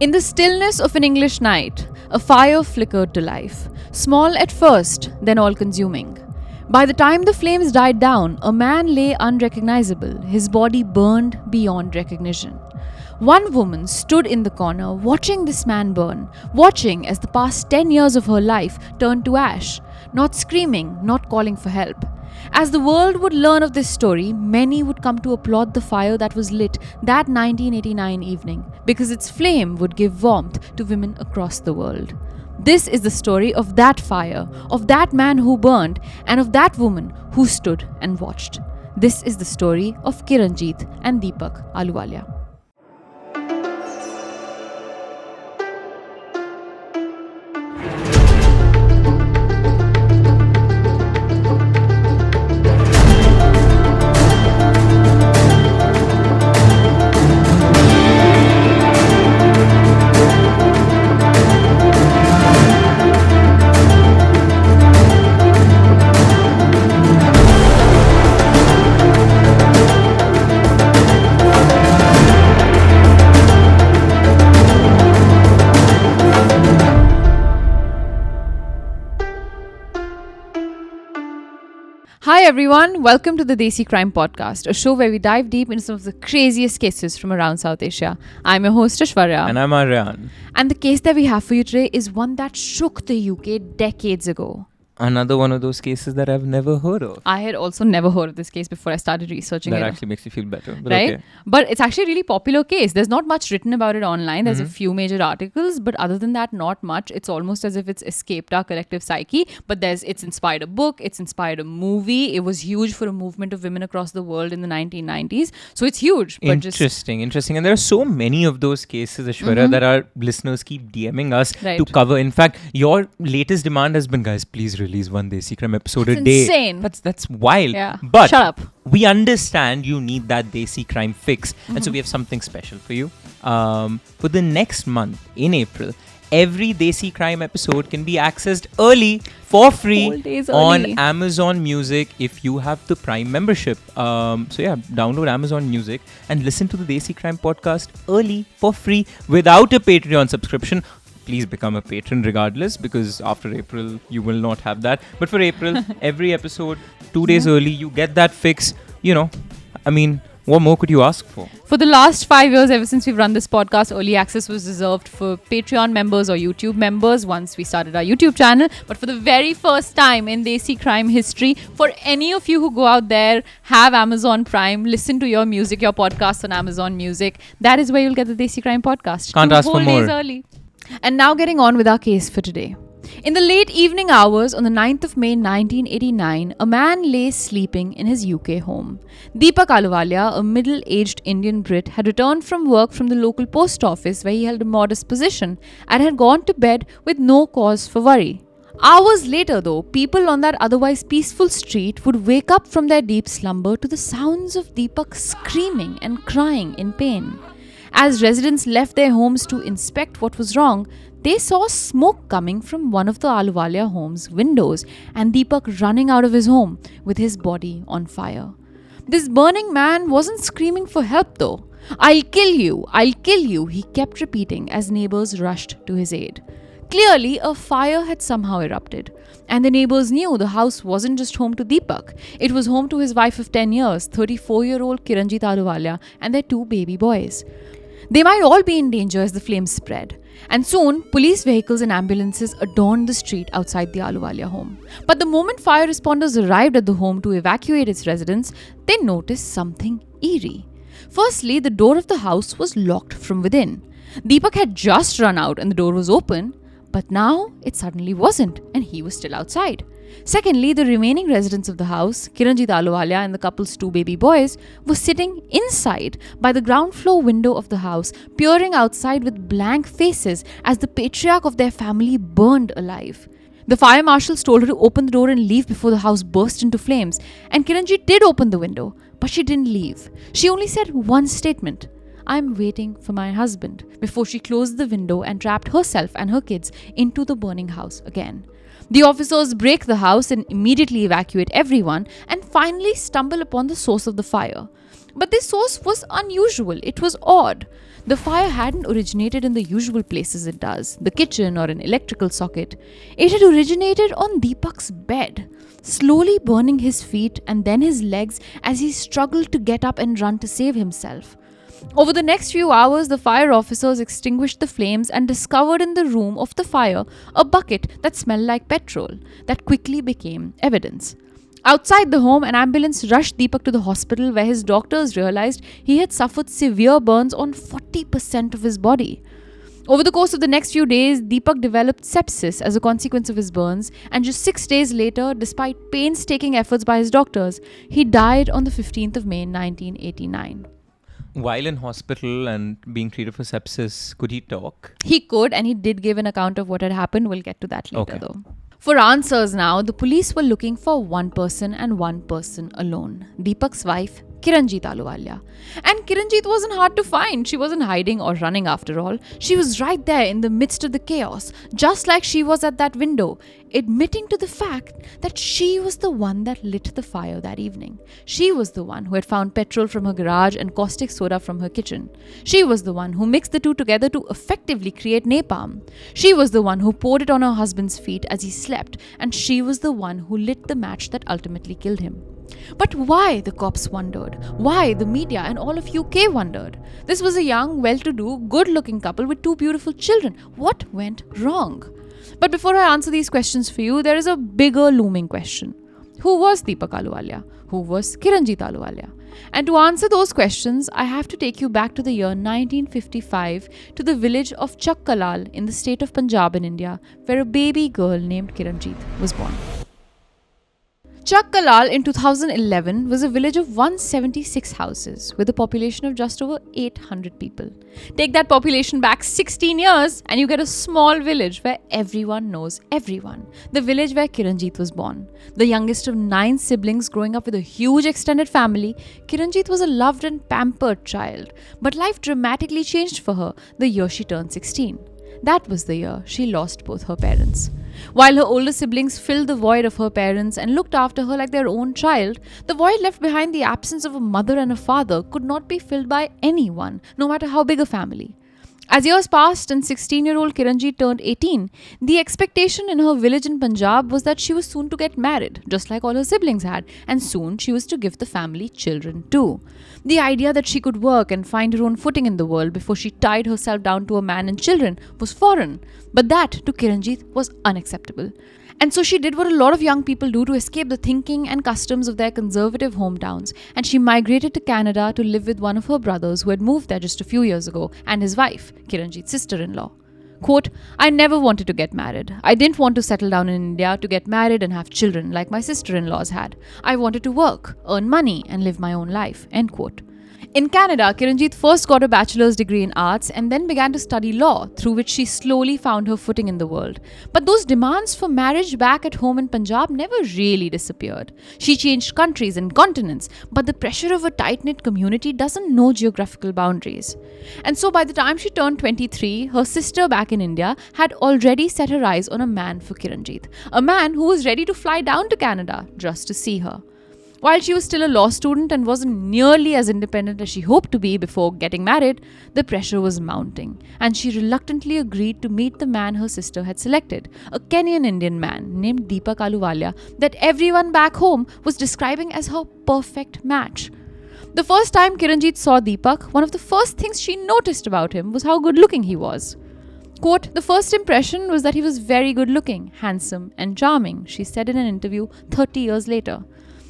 In the stillness of an English night, a fire flickered to life, small at first, then all-consuming. By the time the flames died down, a man lay unrecognizable, his body burned beyond recognition. One woman stood in the corner watching this man burn, watching as the past 10 years of her life turned to ash, not screaming, not calling for help. As the world would learn of this story, many would come to applaud the fire that was lit that 1989 evening, because its flame would give warmth to women across the world. This is the story of that fire, of that man who burned, and of that woman who stood and watched. This is the story of Kiranjit and Deepak Ahluwalia. Hi everyone, welcome to the Desi Crime Podcast, a show where we dive deep into some of the craziest cases from around South Asia. I'm your host Aishwarya. And I'm Aryaan. And the case that we have for you today is one that shook the UK decades ago. Another one of those cases that I've never heard of. I had also never heard of this case before I started researching That it. actually makes you feel better. But right? Okay. But it's actually a really popular case. There's not much written about it online. There's a few major articles, but other than that, not much. It's almost as if it's escaped our collective psyche. But it's inspired a book, it's inspired a movie. It was huge for a movement of women across the world in the 1990s. So it's huge. But Interesting. And there are so many of those cases, Aishwarya, that our listeners keep DMing us to cover. In fact, your latest demand has been, guys, please release one Desi Crime episode a day. Insane. That's wild. Yeah. But shut up. We understand you need that Desi Crime fix. And so we have something special for you. For the next month, in April, every Desi Crime episode can be accessed early for free on Amazon Music if you have the Prime membership. Download Amazon Music and listen to the Desi Crime podcast early for free without a Patreon subscription. Please become a patron regardless, because after April you will not have that. But for April, every episode 2 days early, you get that fix. What more could you ask for? For the last 5 years, ever since we've run this podcast, early access was reserved for Patreon members or YouTube members once we started our YouTube channel. But for the very first time in Desi Crime history, for any of you who go out there, have Amazon Prime, listen to your podcasts on Amazon Music, that is where you'll get the Desi Crime podcast. Can't ask for more. 2 days early. And now getting on with our case for today. In the late evening hours on the 9th of May 1989, a man lay sleeping in his UK home. Deepak Ahluwalia, a middle-aged Indian Brit, had returned from work from the local post office where he held a modest position and had gone to bed with no cause for worry. Hours later, though, people on that otherwise peaceful street would wake up from their deep slumber to the sounds of Deepak screaming and crying in pain. As residents left their homes to inspect what was wrong, they saw smoke coming from one of the Ahluwalia home's windows and Deepak running out of his home with his body on fire. This burning man wasn't screaming for help though. "I'll kill you," he kept repeating as neighbors rushed to his aid. Clearly, a fire had somehow erupted, and the neighbors knew the house wasn't just home to Deepak. It was home to his wife of 10 years, 34-year-old Kiranjit Ahluwalia, and their 2 baby boys. They might all be in danger as the flames spread. And soon, police vehicles and ambulances adorned the street outside the Ahluwalia home. But the moment fire responders arrived at the home to evacuate its residents, they noticed something eerie. Firstly, the door of the house was locked from within. Deepak had just run out and the door was open, but now it suddenly wasn't, and he was still outside. Secondly, the remaining residents of the house, Kiranjit Ahluwalia and the couple's 2 baby boys, were sitting inside by the ground floor window of the house, peering outside with blank faces as the patriarch of their family burned alive. The fire marshals told her to open the door and leave before the house burst into flames, and Kiranjit did open the window, but she didn't leave. She only said one statement: "I'm waiting for my husband," before she closed the window and trapped herself and her kids into the burning house again. The officers break the house and immediately evacuate everyone and finally stumble upon the source of the fire. But this source was unusual. It was odd. The fire hadn't originated in the usual places it does, the kitchen or an electrical socket. It had originated on Deepak's bed, slowly burning his feet and then his legs as he struggled to get up and run to save himself. Over the next few hours, the fire officers extinguished the flames and discovered in the room of the fire a bucket that smelled like petrol that quickly became evidence. Outside the home, an ambulance rushed Deepak to the hospital where his doctors realized he had suffered severe burns on 40% of his body. Over the course of the next few days, Deepak developed sepsis as a consequence of his burns, and just 6 days later, despite painstaking efforts by his doctors, he died on the 15th of May 1989. While in hospital and being treated for sepsis, could he talk? He could, and he did give an account of what had happened. We'll get to that later, Okay. though. For answers now, the police were looking for one person and one person alone. Deepak's wife, Kiranjit Ahluwalia. And Kiranjit wasn't hard to find. She wasn't hiding or running after all. She was right there in the midst of the chaos, just like she was at that window, admitting to the fact that she was the one that lit the fire that evening. She was the one who had found petrol from her garage and caustic soda from her kitchen. She was the one who mixed the two together to effectively create napalm. She was the one who poured it on her husband's feet as he slept, and she was the one who lit the match that ultimately killed him. But why, the cops wondered? Why the media and all of UK wondered? This was a young, well-to-do, good-looking couple with 2 beautiful children. What went wrong? But before I answer these questions for you, there is a bigger looming question. Who was Deepak Ahluwalia? Who was Kiranjit Ahluwalia? And to answer those questions, I have to take you back to the year 1955 to the village of Chakkalal in the state of Punjab in India, where a baby girl named Kiranjit was born. Chakkalal in 2011 was a village of 176 houses with a population of just over 800 people. Take that population back 16 years and you get a small village where everyone knows everyone. The village where Kiranjit was born. The youngest of 9 siblings growing up with a huge extended family, Kiranjit was a loved and pampered child. But life dramatically changed for her the year she turned 16. That was the year she lost both her parents. While her older siblings filled the void of her parents and looked after her like their own child, the void left behind the absence of a mother and a father could not be filled by anyone, no matter how big a family. As years passed and 16-year-old Kiranjit turned 18, the expectation in her village in Punjab was that she was soon to get married, just like all her siblings had, and soon she was to give the family children too. The idea that she could work and find her own footing in the world before she tied herself down to a man and children was foreign, but that to Kiranjit was unacceptable. And so she did what a lot of young people do to escape the thinking and customs of their conservative hometowns, and she migrated to Canada to live with one of her brothers who had moved there just a few years ago, and his wife, Kiranjit's sister-in-law. Quote, I never wanted to get married. I didn't want to settle down in India to get married and have children like my sister-in-laws had. I wanted to work, earn money, and live my own life. End quote. In Canada, Kiranjit first got a bachelor's degree in arts and then began to study law, through which she slowly found her footing in the world. But those demands for marriage back at home in Punjab never really disappeared. She changed countries and continents, but the pressure of a tight-knit community doesn't know geographical boundaries. And so by the time she turned 23, her sister back in India had already set her eyes on a man for Kiranjit, a man who was ready to fly down to Canada just to see her. While she was still a law student and wasn't nearly as independent as she hoped to be before getting married, the pressure was mounting, and she reluctantly agreed to meet the man her sister had selected, a Kenyan Indian man named Deepak Ahluwalia that everyone back home was describing as her perfect match. The first time Kiranjit saw Deepak, one of the first things she noticed about him was how good looking he was. Quote, the first impression was that he was very good looking, handsome and charming, she said in an interview 30 years later.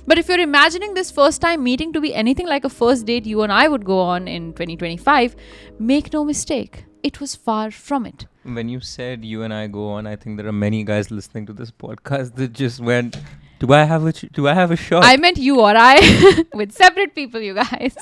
But if you're imagining this first time meeting to be anything like a first date you and I would go on in 2025, make no mistake, it was far from it. When you said you and I go on, I think there are many guys listening to this podcast that just went, do I have a shot? I meant you or I, with separate people, you guys.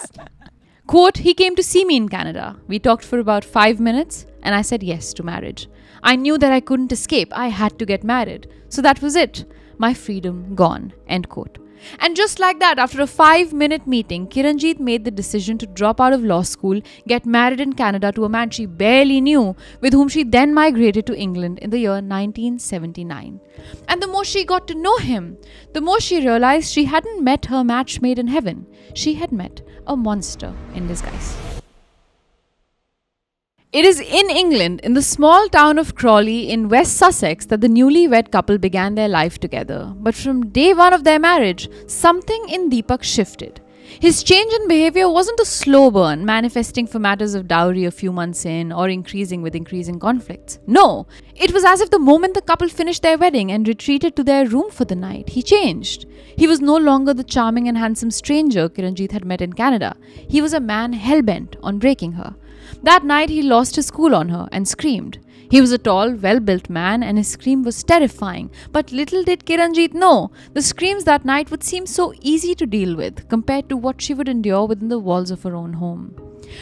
Quote, he came to see me in Canada. We talked for about 5 minutes and I said yes to marriage. I knew that I couldn't escape. I had to get married. So that was it. My freedom gone. End quote. And just like that, after a 5-minute meeting, Kiranjit made the decision to drop out of law school, get married in Canada to a man she barely knew, with whom she then migrated to England in the year 1979. And the more she got to know him, the more she realized she hadn't met her match made in heaven. She had met a monster in disguise. It is in England, in the small town of Crawley in West Sussex, that the newlywed couple began their life together. But from day one of their marriage, something in Deepak shifted. His change in behavior wasn't a slow burn, manifesting for matters of dowry a few months in or increasing with increasing conflicts. No, it was as if the moment the couple finished their wedding and retreated to their room for the night, he changed. He was no longer the charming and handsome stranger Kiranjit had met in Canada. He was a man hell-bent on breaking her. That night, he lost his cool on her and screamed. He was a tall, well-built man and his scream was terrifying. But little did Kiranjit know, the screams that night would seem so easy to deal with compared to what she would endure within the walls of her own home.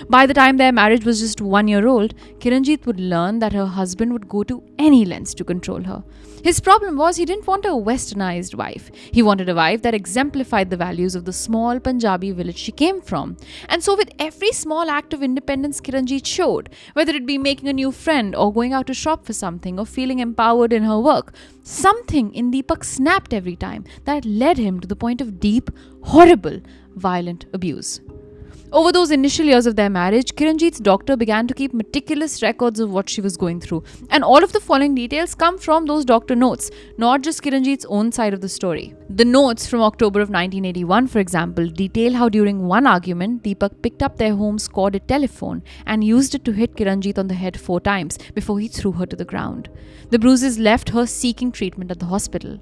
By the time their marriage was just 1 year old, Kiranjit would learn that her husband would go to any lengths to control her. His problem was he didn't want a westernized wife. He wanted a wife that exemplified the values of the small Punjabi village she came from. And so with every small act of independence Kiranjit showed, whether it be making a new friend or going out to shop for something or feeling empowered in her work, something in Deepak snapped every time that led him to the point of deep, horrible, violent abuse. Over those initial years of their marriage, Kiranjit's doctor began to keep meticulous records of what she was going through. And all of the following details come from those doctor notes, not just Kiranjit's own side of the story. The notes from October of 1981, for example, detail how during one argument, Deepak picked up their home's corded telephone and used it to hit Kiranjit on the head 4 times before he threw her to the ground. The bruises left her seeking treatment at the hospital.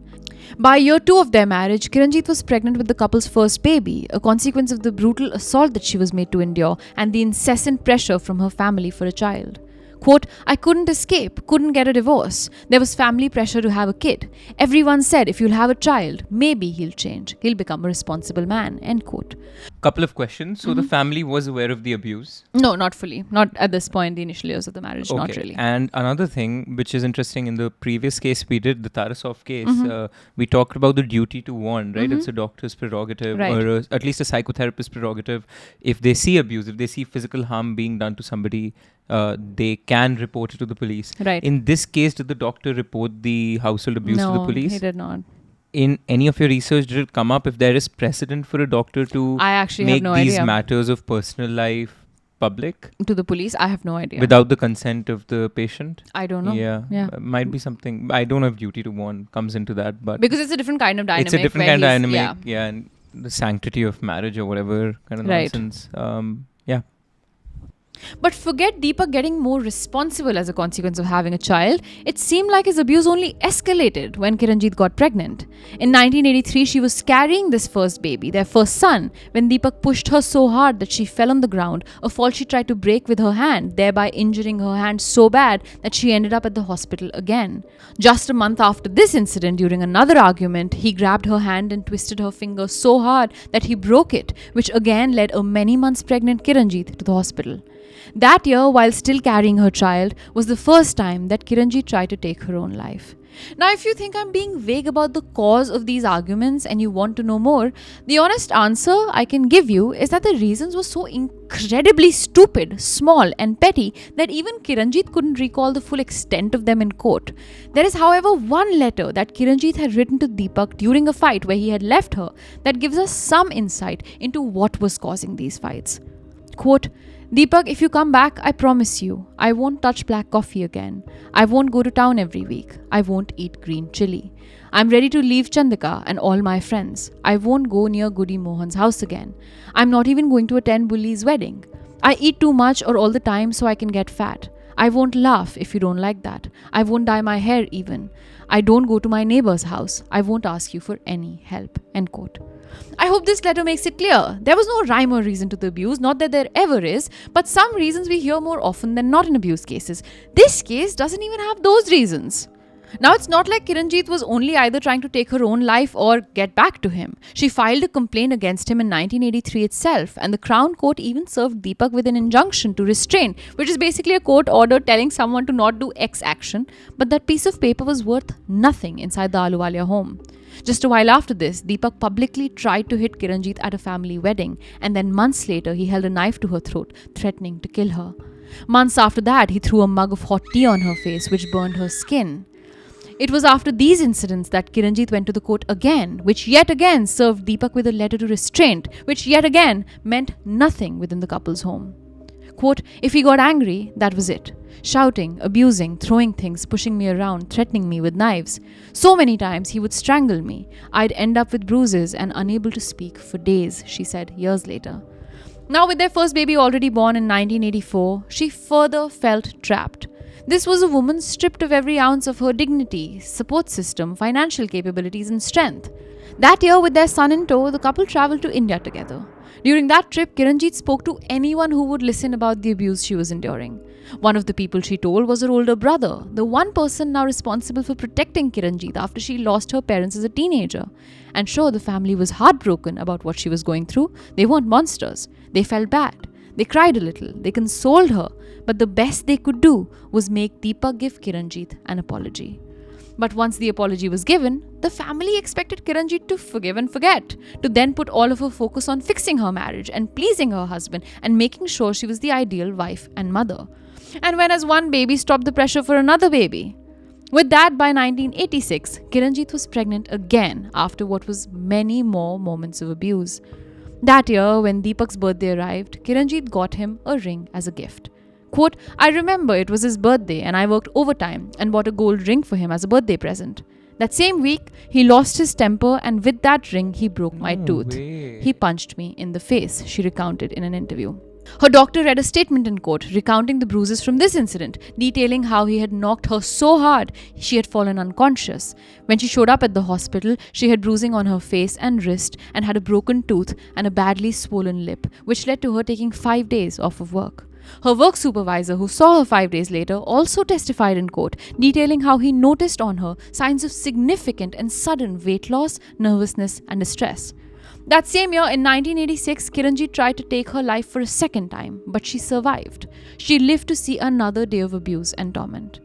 By year 2 of their marriage, Kiranjit was pregnant with the couple's first baby, a consequence of the brutal assault that she was made to endure and the incessant pressure from her family for a child. Quote, I couldn't escape, couldn't get a divorce. There was family pressure to have a kid. Everyone said if you'll have a child, maybe he'll change. He'll become a responsible man, end quote. Couple of questions. So the family was aware of the abuse? No, not fully. Not at this point, the initial years of the marriage, not really. And another thing which is interesting, in the previous case we did, the Tarasov case, we talked about the duty to warn, right? It's a doctor's prerogative, or at least a psychotherapist's prerogative. If they see abuse, if they see physical harm being done to somebody, they can report it to the police. Right. In this case, did the doctor report the household abuse to the police? No, he did not. In any of your research, did it come up if there is precedent for a doctor to make these matters of personal life public? To the police? I have no idea. Without the consent of the patient? I don't know. Yeah. Might be something. I don't know if duty to warn comes into that, but because it's a different kind of dynamic. It's a different kind of dynamic. Yeah, and the sanctity of marriage or whatever kind of nonsense. But forget Deepak getting more responsible as a consequence of having a child. It seemed like his abuse only escalated when Kiranjit got pregnant. In 1983, she was carrying this first baby, their first son, when Deepak pushed her so hard that she fell on the ground, a fall she tried to break with her hand, thereby injuring her hand so bad that she ended up at the hospital again. Just a month after this incident, during another argument, he grabbed her hand and twisted her finger so hard that he broke it, which again led a many months pregnant Kiranjit to the hospital. That year, while still carrying her child, was the first time that Kiranjit tried to take her own life. Now, if you think I'm being vague about the cause of these arguments and you want to know more, the honest answer I can give you is that the reasons were so incredibly stupid, small and petty that even Kiranjit couldn't recall the full extent of them in court. There is, however, one letter that Kiranjit had written to Deepak during a fight where he had left her that gives us some insight into what was causing these fights. Quote, Deepak, if you come back, I promise you, I won't touch black coffee again. I won't go to town every week. I won't eat green chili. I'm ready to leave Chandika and all my friends. I won't go near Goody Mohan's house again. I'm not even going to attend Bully's wedding. I eat too much or all the time so I can get fat. I won't laugh if you don't like that. I won't dye my hair even. I don't go to my neighbor's house. I won't ask you for any help. End quote. I hope this letter makes it clear. There was no rhyme or reason to the abuse, not that there ever is, but some reasons we hear more often than not in abuse cases. This case doesn't even have those reasons. Now, it's not like Kiranjit was only either trying to take her own life or get back to him. She filed a complaint against him in 1983 itself, and the Crown Court even served Deepak with an injunction to restrain, which is basically a court order telling someone to not do X action, but that piece of paper was worth nothing inside the Ahluwalia home. Just a while after this, Deepak publicly tried to hit Kiranjit at a family wedding, and then months later he held a knife to her throat, threatening to kill her. Months after that, he threw a mug of hot tea on her face, which burned her skin. It was after these incidents that Kiranjit went to the court again, which yet again served Deepak with a letter to restraint, which yet again meant nothing within the couple's home. Quote, if he got angry, that was it. Shouting, abusing, throwing things, pushing me around, threatening me with knives. So many times he would strangle me. I'd end up with bruises and unable to speak for days, she said years later. Now, with their first baby already born in 1984, she further felt trapped. This was a woman stripped of every ounce of her dignity, support system, financial capabilities, and strength. That year, with their son in tow, the couple travelled to India together. During that trip, Kiranjit spoke to anyone who would listen about the abuse she was enduring. One of the people she told was her older brother, the one person now responsible for protecting Kiranjit after she lost her parents as a teenager. And sure, the family was heartbroken about what she was going through. They weren't monsters. They felt bad. They cried a little. They consoled her. But the best they could do was make Deepak give Kiranjit an apology. But once the apology was given, the family expected Kiranjit to forgive and forget, to then put all of her focus on fixing her marriage and pleasing her husband and making sure she was the ideal wife and mother. And when as one baby stopped the pressure for another baby. With that, by 1986, Kiranjit was pregnant again after what was many more moments of abuse. That year, when Deepak's birthday arrived, Kiranjit got him a ring as a gift. Quote, I remember it was his birthday and I worked overtime and bought a gold ring for him as a birthday present. That same week, he lost his temper and with that ring, he broke my tooth. He punched me in the face, she recounted in an interview. Her doctor read a statement in court recounting the bruises from this incident, detailing how he had knocked her so hard she had fallen unconscious. When she showed up at the hospital, she had bruising on her face and wrist and had a broken tooth and a badly swollen lip, which led to her taking 5 days off of work. Her work supervisor, who saw her 5 days later, also testified in court, detailing how he noticed on her signs of significant and sudden weight loss, nervousness, and distress. That same year, in 1986, Kiranjit tried to take her life for a second time, but she survived. She lived to see another day of abuse and torment.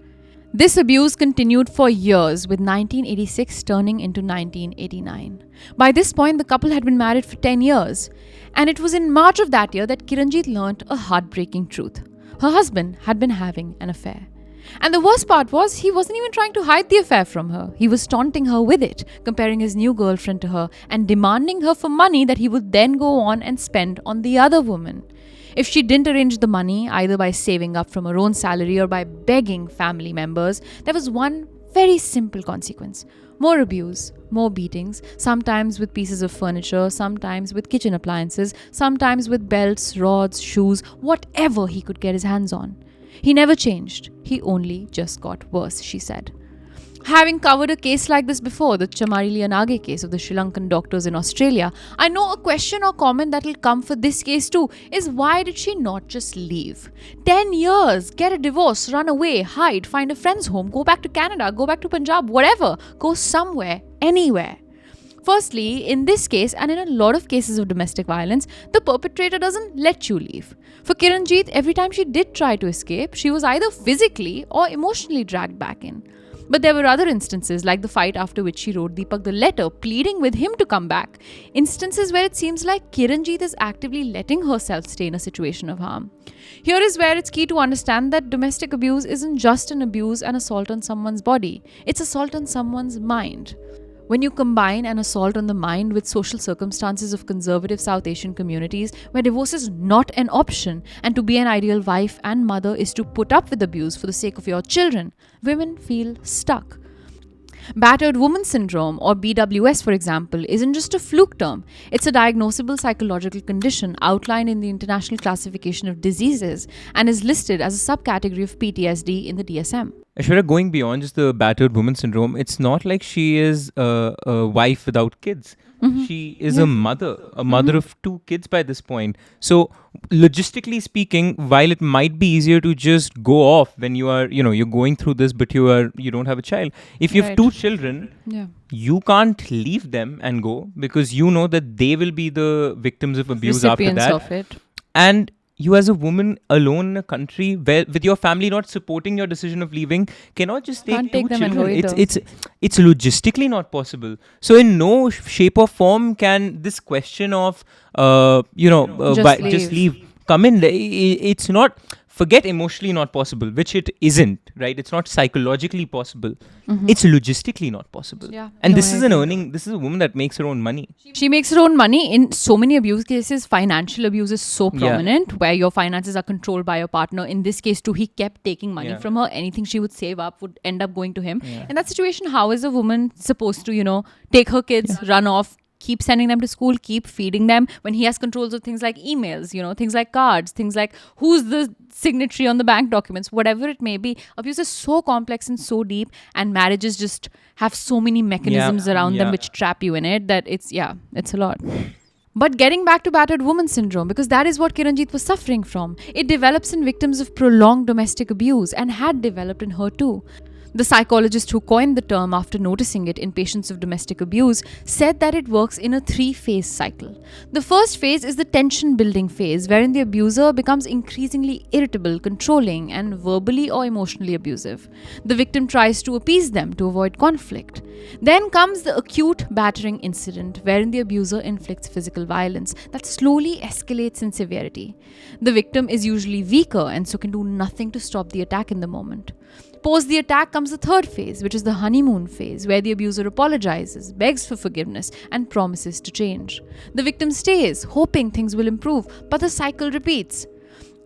This abuse continued for years, with 1986 turning into 1989. By this point, the couple had been married for 10 years. And it was in March of that year that Kiranjit learnt a heartbreaking truth. Her husband had been having an affair. And the worst part was, he wasn't even trying to hide the affair from her. He was taunting her with it, comparing his new girlfriend to her, and demanding her for money that he would then go on and spend on the other woman. If she didn't arrange the money, either by saving up from her own salary or by begging family members, there was one very simple consequence. More abuse, more beatings, sometimes with pieces of furniture, sometimes with kitchen appliances, sometimes with belts, rods, shoes, whatever he could get his hands on. He never changed. He only just got worse, she said. Having covered a case like this before, the Chamari Lianage case of the Sri Lankan doctors in Australia, I know a question or comment that will come for this case too is, why did she not just leave? 10 years, get a divorce, run away, hide, find a friend's home, go back to Canada, go back to Punjab, whatever, go somewhere, anywhere. Firstly, in this case and in a lot of cases of domestic violence, the perpetrator doesn't let you leave. For Kiranjit, every time she did try to escape, she was either physically or emotionally dragged back in. But there were other instances, like the fight after which she wrote Deepak the letter, pleading with him to come back. Instances where it seems like Kiranjit is actively letting herself stay in a situation of harm. Here is where it's key to understand that domestic abuse isn't just an abuse and assault on someone's body. It's assault on someone's mind. When you combine an assault on the mind with social circumstances of conservative South Asian communities where divorce is not an option and to be an ideal wife and mother is to put up with abuse for the sake of your children, women feel stuck. Battered woman syndrome, or BWS for example, isn't just a fluke term. It's a diagnosable psychological condition outlined in the International Classification of Diseases and is listed as a subcategory of PTSD in the DSM. Aishwarya, going beyond just the battered woman syndrome, it's not like she is a wife without kids. Mm-hmm. She is a mother of 2 kids by this point. So logistically speaking, while it might be easier to just go off when you are, you're going through this, but you don't have a child. If you have 2 children, you can't leave them and go because you know that they will be the victims of abuse Recipients after that. Of it. And you as a woman alone in a country where with your family not supporting your decision of leaving cannot just take 2 children. It's logistically not possible. So in no shape or form can this question of just leave come in. It's not forget emotionally not possible, which it isn't, right? It's not psychologically possible. It's logistically not possible. Yeah. And No, this I is this is a woman that makes her own money. She makes her own money. In so many abuse cases, financial abuse is so prominent, where your finances are controlled by your partner. In this case too, he kept taking money from her. Anything she would save up would end up going to him. In that situation, how is a woman supposed to, take her kids, run off, keep sending them to school, keep feeding them, when he has controls of things like emails, things like cards, things like who's the signatory on the bank documents, whatever it may be. Abuse is so complex and so deep, and marriages just have so many mechanisms around them which trap you in it, that it's a lot. But getting back to battered woman syndrome, because that is what Kiranjit was suffering from. It develops in victims of prolonged domestic abuse, and had developed in her too. The psychologist who coined the term after noticing it in patients of domestic abuse said that it works in a 3-phase cycle. The first phase is the tension building phase, wherein the abuser becomes increasingly irritable, controlling, and verbally or emotionally abusive. The victim tries to appease them to avoid conflict. Then comes the acute battering incident, wherein the abuser inflicts physical violence that slowly escalates in severity. The victim is usually weaker and so can do nothing to stop the attack in the moment. Post the attack comes the third phase, which is the honeymoon phase, where the abuser apologizes, begs for forgiveness, and promises to change. The victim stays, hoping things will improve, but the cycle repeats.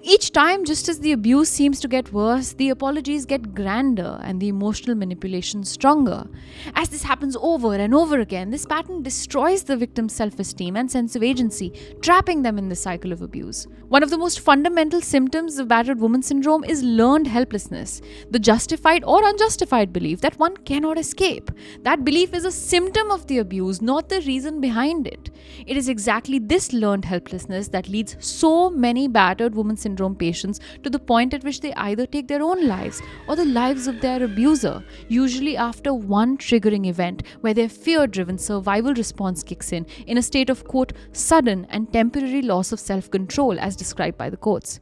Each time, just as the abuse seems to get worse, the apologies get grander and the emotional manipulation stronger. As this happens over and over again, this pattern destroys the victim's self-esteem and sense of agency, trapping them in the cycle of abuse. One of the most fundamental symptoms of battered woman syndrome is learned helplessness, the justified or unjustified belief that one cannot escape. That belief is a symptom of the abuse, not the reason behind it. It is exactly this learned helplessness that leads so many battered woman syndrome patients to the point at which they either take their own lives or the lives of their abuser, usually after one triggering event where their fear-driven survival response kicks in a state of, quote, sudden and temporary loss of self-control as described by the courts.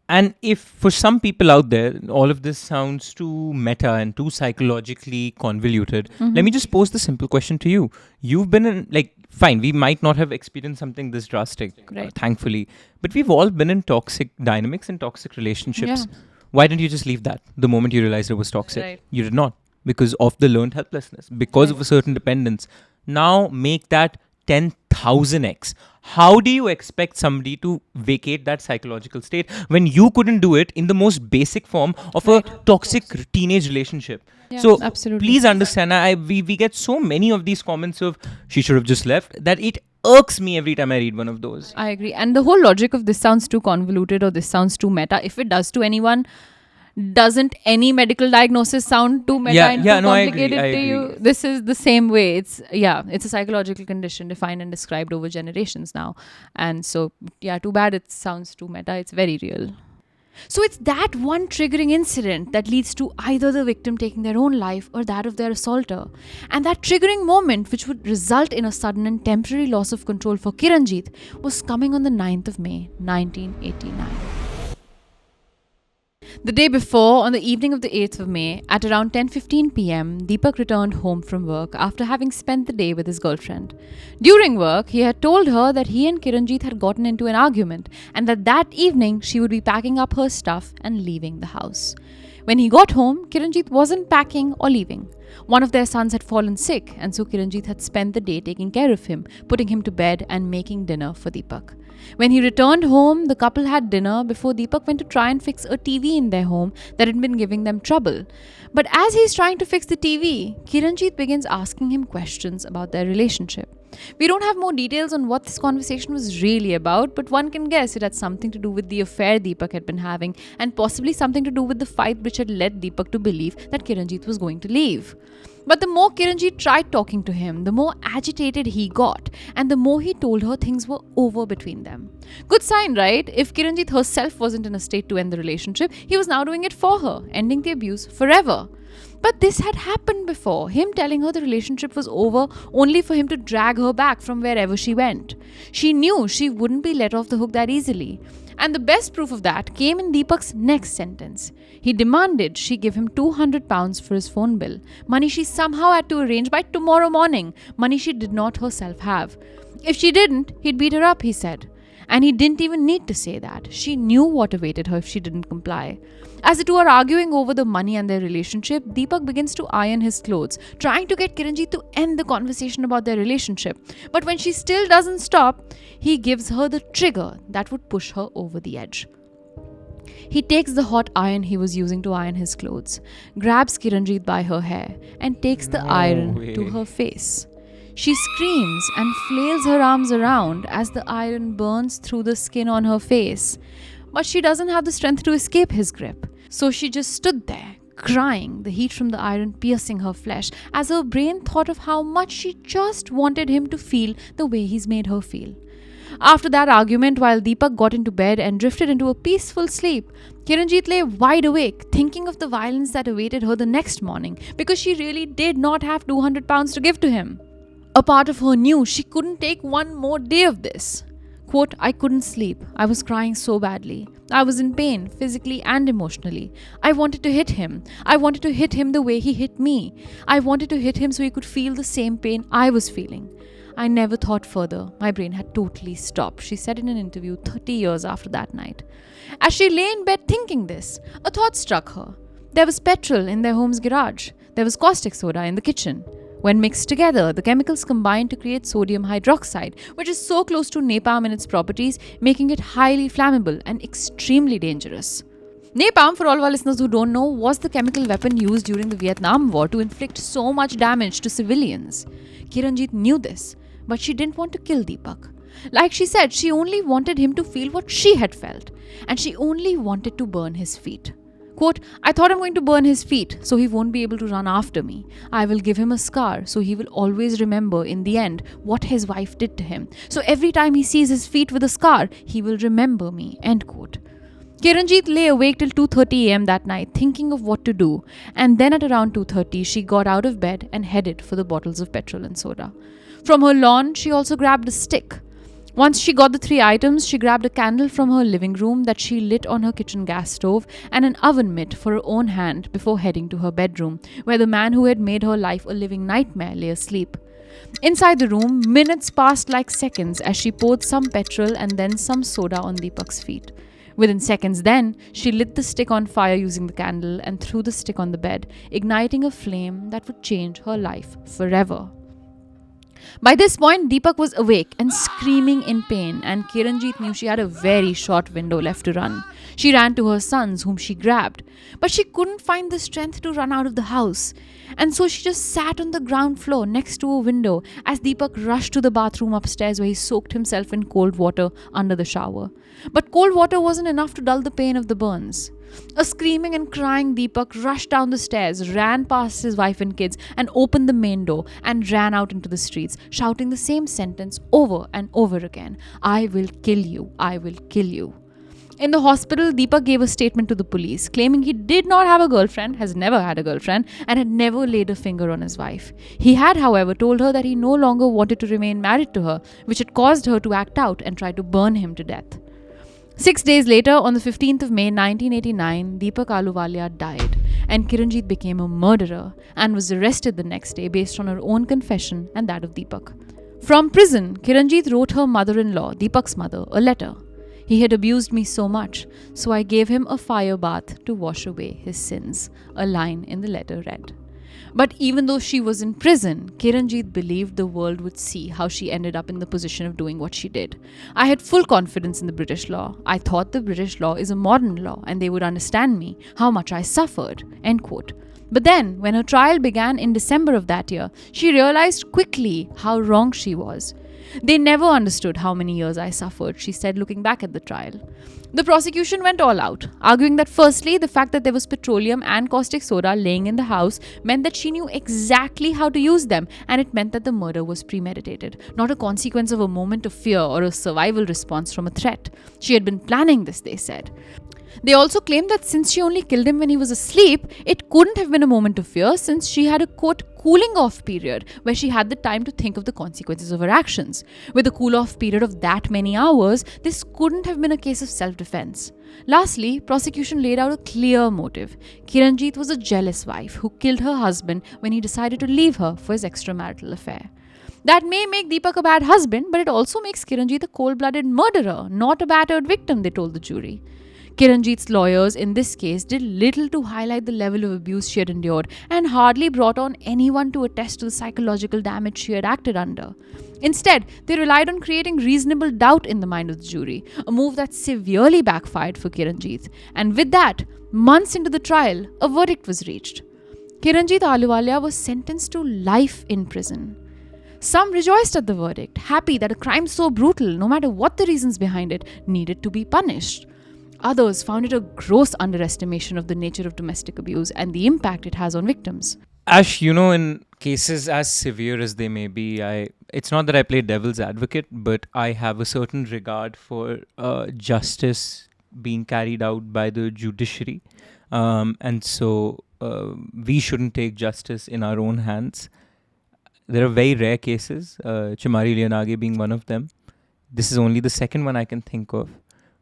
And if for some people out there, all of this sounds too meta and too psychologically convoluted, let me just pose the simple question to you. You've been in, fine, we might not have experienced something this drastic, thankfully, but we've all been in toxic dynamics and toxic relationships. Yeah. Why didn't you just leave that the moment you realized it was toxic? Right. You did not, because of the learned helplessness, because of a certain dependence. Now make that 10,000x. How do you expect somebody to vacate that psychological state when you couldn't do it in the most basic form of a toxic teenage relationship? Yeah, so absolutely. Please understand, we get so many of these comments of she should have just left that it irks me every time I read one of those. I agree. And the whole logic of this sounds too convoluted or this sounds too meta. If it does to anyone, doesn't any medical diagnosis sound too meta and too complicated I to agree. you? This is the same way. It's a psychological condition defined and described over generations now. And so, too bad it sounds too meta. It's very real. So it's that one triggering incident that leads to either the victim taking their own life or that of their assaulter. And that triggering moment, which would result in a sudden and temporary loss of control for Kiranjit, was coming on the 9th of May, 1989. The day before, on the evening of the 8th of May, at around 10:15 p.m., Deepak returned home from work after having spent the day with his girlfriend. During work, he had told her that he and Kiranjit had gotten into an argument and that evening she would be packing up her stuff and leaving the house. When he got home, Kiranjit wasn't packing or leaving. One of their sons had fallen sick, and so Kiranjit had spent the day taking care of him, putting him to bed and making dinner for Deepak. When he returned home, the couple had dinner before Deepak went to try and fix a TV in their home that had been giving them trouble. But as he's trying to fix the TV, Kiranjit begins asking him questions about their relationship. We don't have more details on what this conversation was really about, but one can guess it had something to do with the affair Deepak had been having and possibly something to do with the fight which had led Deepak to believe that Kiranjit was going to leave. But the more Kiranjit tried talking to him, the more agitated he got, and the more he told her things were over between them. Good sign, right? If Kiranjit herself wasn't in a state to end the relationship, he was now doing it for her, ending the abuse forever. But this had happened before, him telling her the relationship was over only for him to drag her back from wherever she went. She knew she wouldn't be let off the hook that easily. And the best proof of that came in Deepak's next sentence. He demanded she give him £200 for his phone bill, money she somehow had to arrange by tomorrow morning, money she did not herself have. If she didn't, he'd beat her up, he said. And he didn't even need to say that. She knew what awaited her if she didn't comply. As the two are arguing over the money and their relationship, Deepak begins to iron his clothes, trying to get Kiranjit to end the conversation about their relationship. But when she still doesn't stop, he gives her the trigger that would push her over the edge. He takes the hot iron he was using to iron his clothes, grabs Kiranjit by her hair, and takes the iron to her face. She screams and flails her arms around as the iron burns through the skin on her face. But she doesn't have the strength to escape his grip. So she just stood there, crying, the heat from the iron piercing her flesh, as her brain thought of how much she just wanted him to feel the way he's made her feel. After that argument, while Deepak got into bed and drifted into a peaceful sleep, Kiranjit lay wide awake, thinking of the violence that awaited her the next morning, because she really did not have 200 pounds to give to him. A part of her knew she couldn't take one more day of this. Quote, I couldn't sleep. I was crying so badly. I was in pain, physically and emotionally. I wanted to hit him. I wanted to hit him the way he hit me. I wanted to hit him so he could feel the same pain I was feeling. I never thought further. My brain had totally stopped, she said in an interview 30 years after that night. As she lay in bed thinking this, a thought struck her. There was petrol in their home's garage. There was caustic soda in the kitchen. When mixed together, the chemicals combine to create sodium hydroxide, which is so close to napalm in its properties, making it highly flammable and extremely dangerous. Napalm, for all of our listeners who don't know, was the chemical weapon used during the Vietnam War to inflict so much damage to civilians. Kiranjit knew this, but she didn't want to kill Deepak. Like she said, she only wanted him to feel what she had felt, and she only wanted to burn his feet. Quote, I thought I'm going to burn his feet so he won't be able to run after me. I will give him a scar so he will always remember in the end what his wife did to him. So every time he sees his feet with a scar, he will remember me. End quote. Kiranjit lay awake till 2:30 a.m. that night thinking of what to do, and then at around 2:30 she got out of bed and headed for the bottles of petrol and soda. From her lawn, she also grabbed a stick. Once she got the 3 items, she grabbed a candle from her living room that she lit on her kitchen gas stove and an oven mitt for her own hand before heading to her bedroom, where the man who had made her life a living nightmare lay asleep. Inside the room, minutes passed like seconds as she poured some petrol and then some soda on Deepak's feet. Within seconds then, she lit the stick on fire using the candle and threw the stick on the bed, igniting a flame that would change her life forever. By this point, Deepak was awake and screaming in pain, and Kiranjit knew she had a very short window left to run. She ran to her sons, whom she grabbed, but she couldn't find the strength to run out of the house. And so she just sat on the ground floor next to a window as Deepak rushed to the bathroom upstairs where he soaked himself in cold water under the shower. But cold water wasn't enough to dull the pain of the burns. A screaming and crying Deepak rushed down the stairs, ran past his wife and kids, and opened the main door and ran out into the streets, shouting the same sentence over and over again. I will kill you. I will kill you. In the hospital, Deepak gave a statement to the police, claiming he did not have a girlfriend, has never had a girlfriend, and had never laid a finger on his wife. He had, however, told her that he no longer wanted to remain married to her, which had caused her to act out and try to burn him to death. 6 days later, on the 15th of May 1989, Deepak Ahluwalia died, and Kiranjit became a murderer and was arrested the next day based on her own confession and that of Deepak. From prison, Kiranjit wrote her mother-in-law, Deepak's mother, a letter. He had abused me so much, so I gave him a fire bath to wash away his sins, a line in the letter read. But even though she was in prison, Kiranjit believed the world would see how she ended up in the position of doing what she did. I had full confidence in the British law. I thought the British law is a modern law and they would understand me, how much I suffered. End quote. But then, when her trial began in December of that year, she realized quickly how wrong she was. They never understood how many years I suffered, she said, looking back at the trial. The prosecution went all out, arguing that firstly, the fact that there was petroleum and caustic soda laying in the house meant that she knew exactly how to use them, and it meant that the murder was premeditated, not a consequence of a moment of fear or a survival response from a threat. She had been planning this, they said. They also claimed that since she only killed him when he was asleep, it couldn't have been a moment of fear since she had a, quote, cooling off period where she had the time to think of the consequences of her actions. With a cool off period of that many hours, this couldn't have been a case of self-defense. Lastly, prosecution laid out a clear motive. Kiranjit was a jealous wife who killed her husband when he decided to leave her for his extramarital affair. That may make Deepak a bad husband, but it also makes Kiranjit a cold-blooded murderer, not a battered victim, they told the jury. Kiranjit's lawyers in this case did little to highlight the level of abuse she had endured and hardly brought on anyone to attest to the psychological damage she had acted under. Instead, they relied on creating reasonable doubt in the mind of the jury, a move that severely backfired for Kiranjit. And with that, months into the trial, a verdict was reached. Kiranjit Ahluwalia was sentenced to life in prison. Some rejoiced at the verdict, happy that a crime so brutal, no matter what the reasons behind it, needed to be punished. Others found it a gross underestimation of the nature of domestic abuse and the impact it has on victims. Ash, in cases as severe as they may be, it's not that I play devil's advocate, but I have a certain regard for justice being carried out by the judiciary. And so we shouldn't take justice in our own hands. There are very rare cases, Chimari Lianage being one of them. This is only the second one I can think of,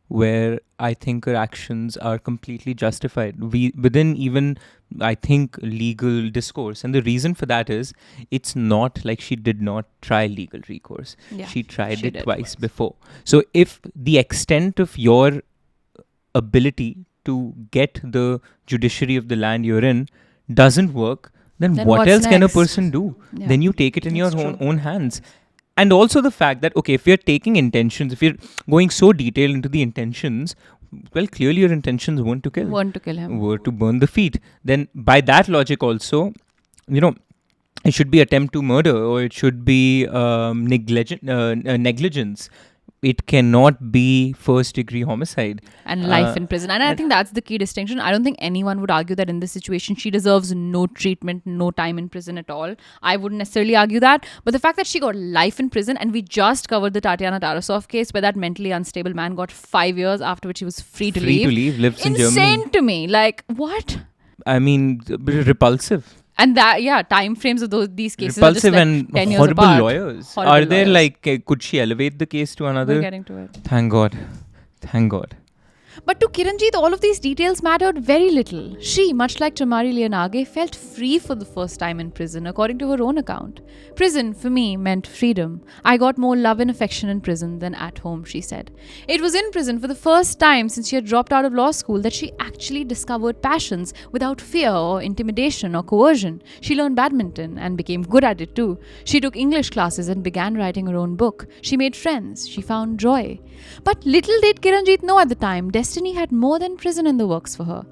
where I think her actions are completely justified within even, I think, legal discourse. And the reason for that is it's not like she did not try legal recourse. Yeah, she tried she it did. twice before. So if the extent of your ability to get the judiciary of the land you're in doesn't work, then what what's else can a next? person do? Yeah, Then you take it in your that's true. own hands. And also the fact that, okay, if you're taking intentions, if you're going so detailed into the intentions, well, clearly your intentions weren't to kill. Weren't to kill him. Were to burn the feet. Then by that logic also, it should be attempt to murder, or it should be negligence. It cannot be first degree homicide. And life in prison. And I think that's the key distinction. I don't think anyone would argue that in this situation she deserves no treatment, no time in prison at all. I wouldn't necessarily argue that. But the fact that she got life in prison, and we just covered the Tatiana Tarasov case where that mentally unstable man got 5 years, after which he was free to leave. Lives in Germany. Insane to me. Like, what? I mean, repulsive. And that, time frames of these cases Repulsive are just like 10 and years horrible apart. lawyers. Horrible Are there lawyers. could she elevate the case to another? We're getting to it. Thank God. Thank God. But to Kiranjit, all of these details mattered very little. She, much like Chamari Lianage, felt free for the first time in prison, according to her own account. Prison, for me, meant freedom. I got more love and affection in prison than at home, she said. It was in prison for the first time since she had dropped out of law school that she actually discovered passions without fear or intimidation or coercion. She learned badminton and became good at it too. She took English classes and began writing her own book. She made friends. She found joy. But little did Kiranjit know at the time, destiny had more than prison in the works for her.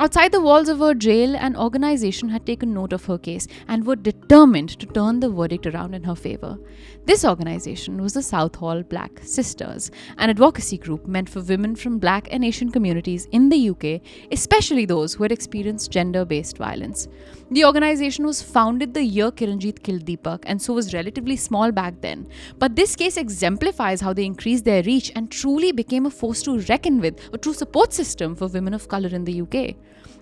Outside the walls of her jail, an organization had taken note of her case and were determined to turn the verdict around in her favor. This organization was the Southall Black Sisters, an advocacy group meant for women from Black and Asian communities in the UK, especially those who had experienced gender-based violence. The organization was founded the year Kiranjit killed Deepak, and so was relatively small back then. But this case exemplifies how they increased their reach and truly became a force to reckon with, a true support system for women of colour in the UK.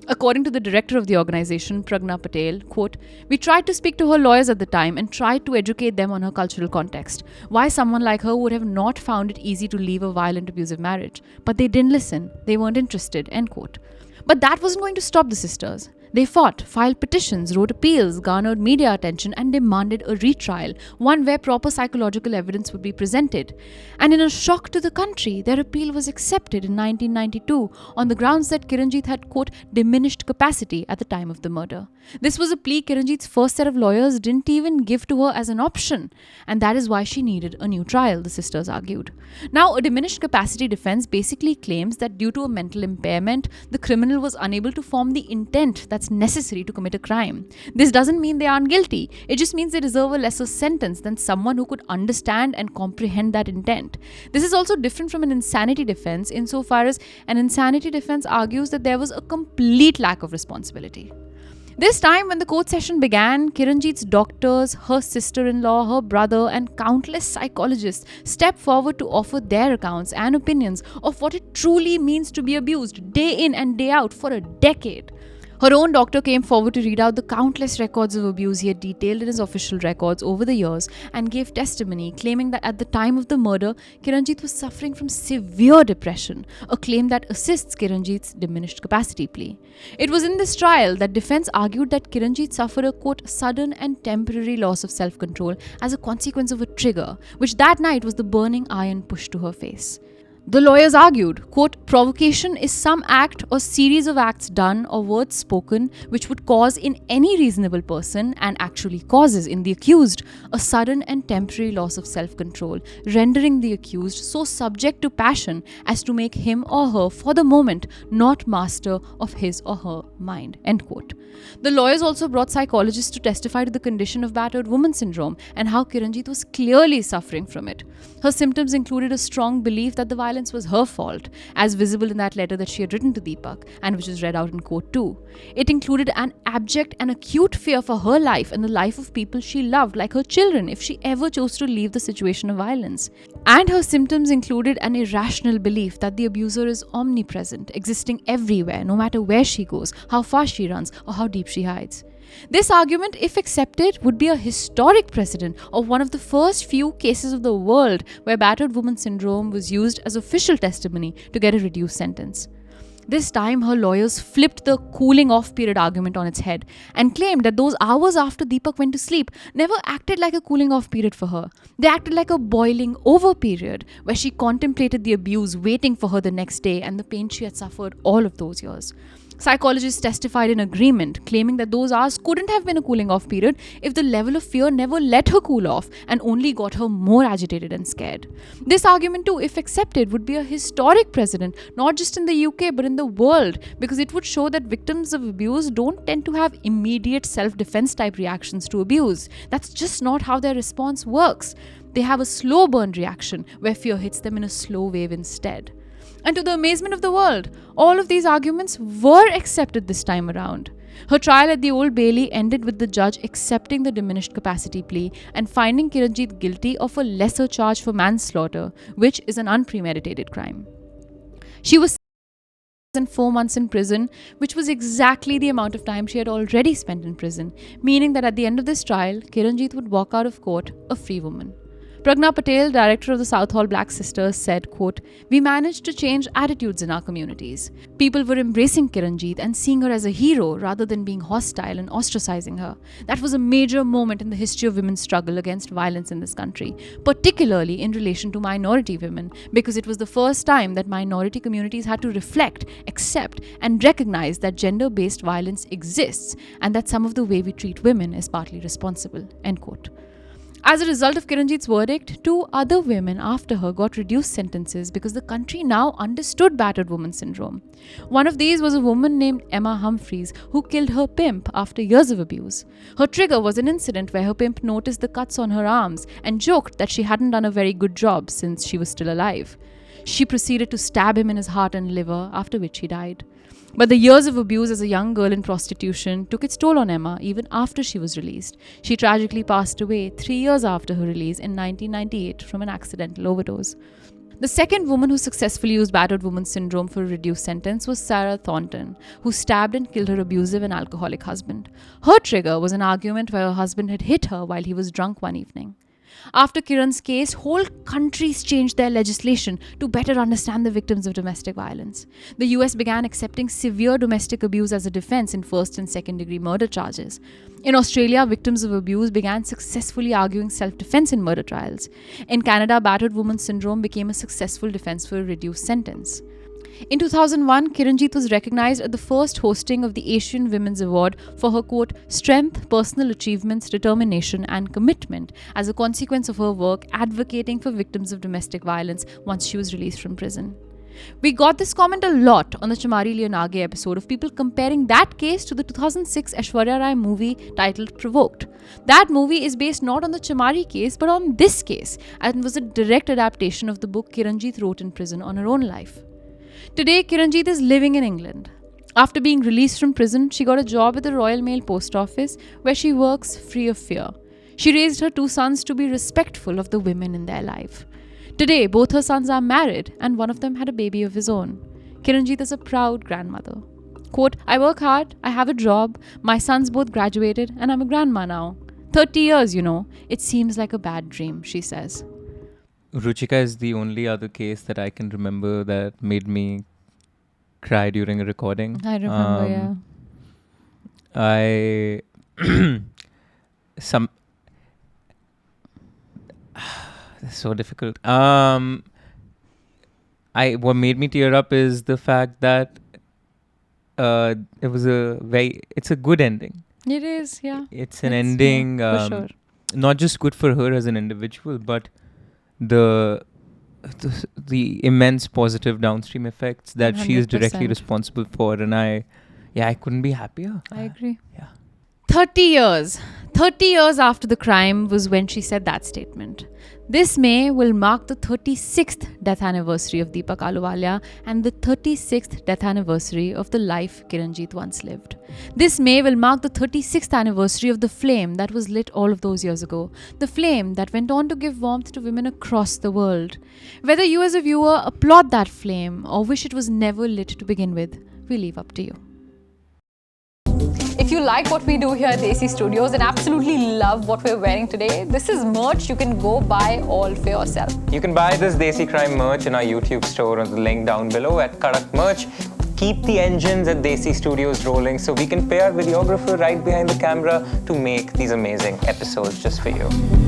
According to the director of the organization, Pragna Patel, quote, "We tried to speak to her lawyers at the time and tried to educate them on her cultural context, why someone like her would have not found it easy to leave a violent, abusive marriage. But they didn't listen. They weren't interested," end quote. But that wasn't going to stop the sisters. They fought, filed petitions, wrote appeals, garnered media attention, and demanded a retrial, one where proper psychological evidence would be presented. And in a shock to the country, their appeal was accepted in 1992 on the grounds that Kiranjit had, quote, diminished capacity at the time of the murder. This was a plea Kiranjit's first set of lawyers didn't even give to her as an option, and that is why she needed a new trial, the sisters argued. Now, a diminished capacity defense basically claims that due to a mental impairment, the criminal was unable to form the intent that's necessary to commit a crime. This doesn't mean they aren't guilty. It just means they deserve a lesser sentence than someone who could understand and comprehend that intent. This is also different from an insanity defense insofar as an insanity defense argues that there was a complete lack of responsibility. This time, when the court session began, Kiranjit's doctors, her sister-in-law, her brother, and countless psychologists stepped forward to offer their accounts and opinions of what it truly means to be abused day in and day out for a decade. Her own doctor came forward to read out the countless records of abuse he had detailed in his official records over the years and gave testimony, claiming that at the time of the murder, Kiranjit was suffering from severe depression, a claim that assists Kiranjit's diminished capacity plea. It was in this trial that defense argued that Kiranjit suffered a, quote, sudden and temporary loss of self-control as a consequence of a trigger, which that night was the burning iron pushed to her face. The lawyers argued, quote, provocation is some act or series of acts done or words spoken which would cause in any reasonable person, and actually causes in the accused, a sudden and temporary loss of self-control, rendering the accused so subject to passion as to make him or her, for the moment, not master of his or her mind, end quote. The lawyers also brought psychologists to testify to the condition of battered woman syndrome and how Kiranjit was clearly suffering from it. Her symptoms included a strong belief that the violence was her fault, as visible in that letter that she had written to Deepak and which was read out in court too. It included an abject and acute fear for her life and the life of people she loved, like her children, if she ever chose to leave the situation of violence. And her symptoms included an irrational belief that the abuser is omnipresent, existing everywhere, no matter where she goes, how far she runs, or how deep she hides. This argument, if accepted, would be a historic precedent of one of the first few cases of the world where battered woman syndrome was used as official testimony to get a reduced sentence. This time, her lawyers flipped the cooling off period argument on its head and claimed that those hours after Deepak went to sleep never acted like a cooling off period for her. They acted like a boiling over period where she contemplated the abuse waiting for her the next day and the pain she had suffered all of those years. Psychologists testified in agreement, claiming that those hours couldn't have been a cooling off period if the level of fear never let her cool off and only got her more agitated and scared. This argument too, if accepted, would be a historic precedent, not just in the UK but in the world, because it would show that victims of abuse don't tend to have immediate self-defense type reactions to abuse. That's just not how their response works. They have a slow burn reaction where fear hits them in a slow wave instead. And to the amazement of the world, all of these arguments were accepted this time around. Her trial at the Old Bailey ended with the judge accepting the diminished capacity plea and finding Kiranjit guilty of a lesser charge for manslaughter, which is an unpremeditated crime. She was sentenced 4 months in prison, which was exactly the amount of time she had already spent in prison, meaning that at the end of this trial, Kiranjit would walk out of court a free woman. Pragna Patel, director of the Southall Black Sisters, said, quote, we managed to change attitudes in our communities. People were embracing Kiranjit and seeing her as a hero rather than being hostile and ostracizing her. That was a major moment in the history of women's struggle against violence in this country, particularly in relation to minority women, because it was the first time that minority communities had to reflect, accept, and recognize that gender-based violence exists and that some of the way we treat women is partly responsible, end quote. As a result of Kiranjit's verdict, 2 other women after her got reduced sentences because the country now understood battered woman syndrome. One of these was a woman named Emma Humphreys who killed her pimp after years of abuse. Her trigger was an incident where her pimp noticed the cuts on her arms and joked that she hadn't done a very good job since she was still alive. She proceeded to stab him in his heart and liver, after which he died. But the years of abuse as a young girl in prostitution took its toll on Emma even after she was released. She tragically passed away 3 years after her release in 1998 from an accidental overdose. The second woman who successfully used battered woman syndrome for a reduced sentence was Sarah Thornton, who stabbed and killed her abusive and alcoholic husband. Her trigger was an argument where her husband had hit her while he was drunk one evening. After Kiran's case, whole countries changed their legislation to better understand the victims of domestic violence. The US began accepting severe domestic abuse as a defense in first and second degree murder charges. In Australia, victims of abuse began successfully arguing self-defense in murder trials. In Canada, battered woman syndrome became a successful defense for a reduced sentence. In 2001, Kiranjit was recognized at the first hosting of the Asian Women's Award for her, quote, strength, personal achievements, determination, and commitment as a consequence of her work advocating for victims of domestic violence once she was released from prison. We got this comment a lot on the Chamari Leonage episode of people comparing that case to the 2006 Aishwarya Rai movie titled Provoked. That movie is based not on the Chamari case but on this case and was a direct adaptation of the book Kiranjit wrote in prison on her own life. Today, Kiranjit is living in England. After being released from prison, she got a job at the Royal Mail Post Office where she works free of fear. She raised her 2 sons to be respectful of the women in their life. Today, both her sons are married and one of them had a baby of his own. Kiranjit is a proud grandmother. Quote, I work hard, I have a job, my sons both graduated, and I'm a grandma now. 30 years, It seems like a bad dream, she says. Ruchika is the only other case that I can remember that made me cry during a recording. I remember, yeah. I it's so difficult. What made me tear up is the fact that it was it's a good ending. It is, yeah. It's an ending, for sure. not just good for her as an individual, but the immense positive downstream effects that she is directly 100%. responsible for, and I couldn't be happier. I agree. Yeah. 30 years. 30 years after the crime was when she said that statement. This May will mark the 36th death anniversary of Deepak Ahluwalia and the 36th death anniversary of the life Kiranjit once lived. This May will mark the 36th anniversary of the flame that was lit all of those years ago. The flame that went on to give warmth to women across the world. Whether you as a viewer applaud that flame or wish it was never lit to begin with, we leave up to you. If you like what we do here at Desi Studios and absolutely love what we're wearing today, this is merch you can go buy all for yourself. You can buy this Desi Crime merch in our YouTube store on the link down below at Karak Merch. Keep the engines at Desi Studios rolling so we can pay our videographer right behind the camera to make these amazing episodes just for you.